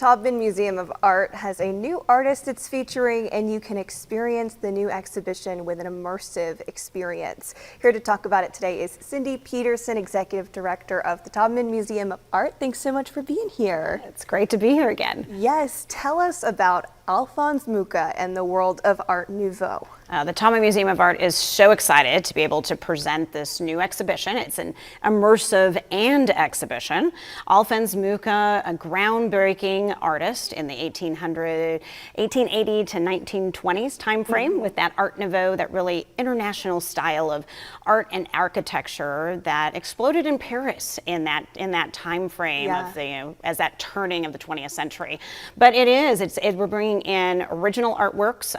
Taubman Museum of Art has a new artist it's featuring, and you can experience the new exhibition with an immersive experience. Here to talk about it today is Cindy Peterson, Executive Director of the Taubman Museum of Art. Thanks so much for being here. It's great to be here again. Yes, tell us about Alphonse Mucha and the world of Art Nouveau. The Taubman Museum of Art is so excited to be able to present this new exhibition. It's an immersive and exhibition. Alphonse Mucha, a groundbreaking artist in the 1880 to 1920s time frame with that Art Nouveau, that really international style of art and architecture that exploded in Paris in that time frame of the as that turning of the 20th century. But we're bringing in original artworks,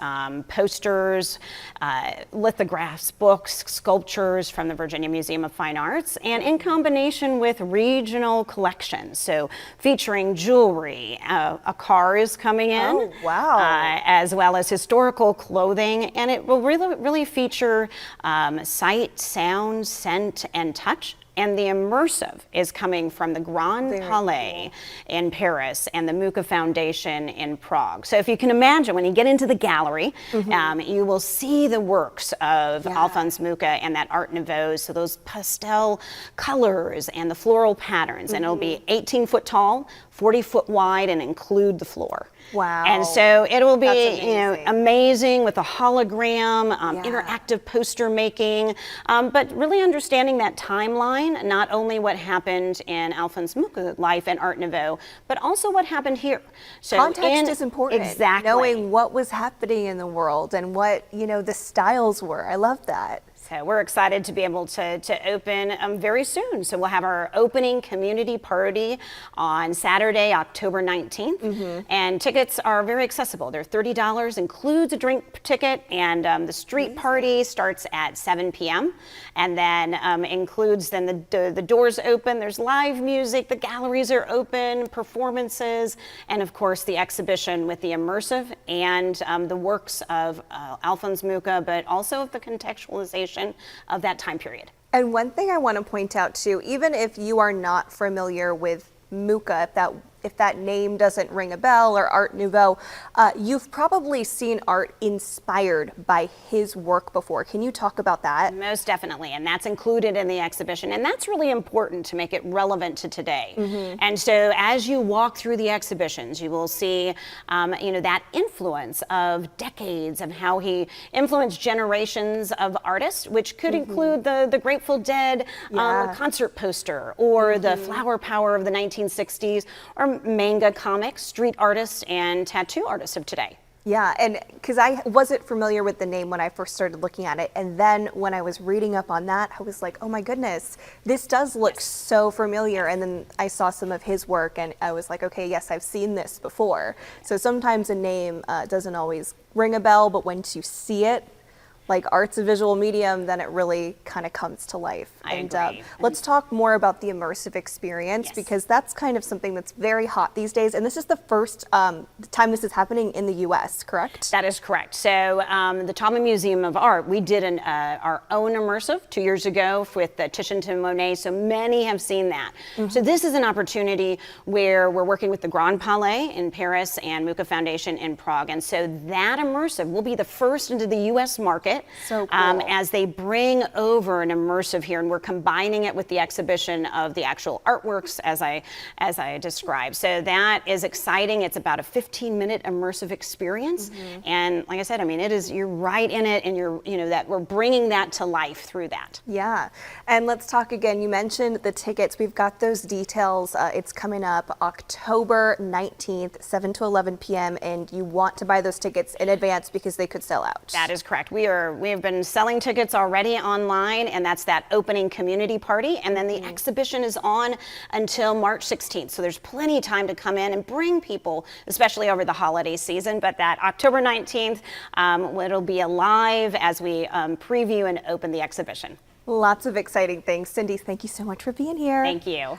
posters, lithographs, books, sculptures from the Virginia Museum of Fine Arts, and in combination with regional collections. So featuring jewelry, a car is coming in. Oh, wow. As well as historical clothing, and it will really feature sight, sound, scent, and touch. And the immersive is coming from the Grand Palais in Paris and the Mucha Foundation in Prague. So if you can imagine, when you get into the gallery, you will see the works of Alphonse Mucha and that Art Nouveau. So those pastel colors and the floral patterns, and it'll be 18 foot tall, 40 foot wide, and include the floor. Wow. And so it will be amazing with a hologram, interactive poster making, but really understanding that timeline, not only what happened in Alphonse Mucha's life and Art Nouveau, but also what happened here. So context is important. Exactly. Knowing what was happening in the world and what, the styles were. I love that. So we're excited to be able to open very soon. So we'll have our opening community party on Saturday, October 19th. And tickets are very accessible. They're $30, includes a drink ticket, and the street party starts at 7 p.m. and then includes the doors open. There's live music, the galleries are open, performances, and of course the exhibition with the immersive and the works of Alphonse Mucha, but also of the contextualization of that time period. And one thing I want to point out too, even if you are not familiar with Mucha, if that name doesn't ring a bell, or Art Nouveau, you've probably seen art inspired by his work before. Can you talk about that? Most definitely, and that's included in the exhibition, and that's really important to make it relevant to today. And so as you walk through the exhibitions, you will see that influence of decades of how he influenced generations of artists, which could include the Grateful Dead concert poster, or the flower power of the 1960s, or manga comics, street artists, and tattoo artists of today. Yeah, and because I wasn't familiar with the name when I first started looking at it, and then when I was reading up on that, I was like, oh my goodness, this does look so familiar. And then I saw some of his work, and I was like, okay, yes, I've seen this before. So sometimes a name doesn't always ring a bell, but once you see it, like art's a visual medium, then it really kind of comes to life. I agree. Let's talk more about the immersive experience, because that's kind of something that's very hot these days. And this is the first time this is happening in the U.S., correct? That is correct. So the Taubman Museum of Art, we did our own immersive 2 years ago with Titian to Monet, so many have seen that. So this is an opportunity where we're working with the Grand Palais in Paris and Mucha Foundation in Prague. And so that immersive will be the first into the U.S. market. So cool. As they bring over an immersive here, and we're combining it with the exhibition of the actual artworks as I described. So that is exciting. It's about a 15-minute immersive experience, and like I said, I mean, you're right in it, and that we're bringing that to life through that. Yeah, and let's talk again. You mentioned the tickets. We've got those details. It's coming up October 19th, 7 to 11 p.m., and you want to buy those tickets in advance because they could sell out. That is correct. We have been selling tickets already online, and that's that opening community party, and then the exhibition is on until March 16th. So there's plenty of time to come in and bring people, especially over the holiday season. But that October 19th, it'll be alive as we preview and open the exhibition. Lots of exciting things. Cindy, thank you so much for being here. Thank you.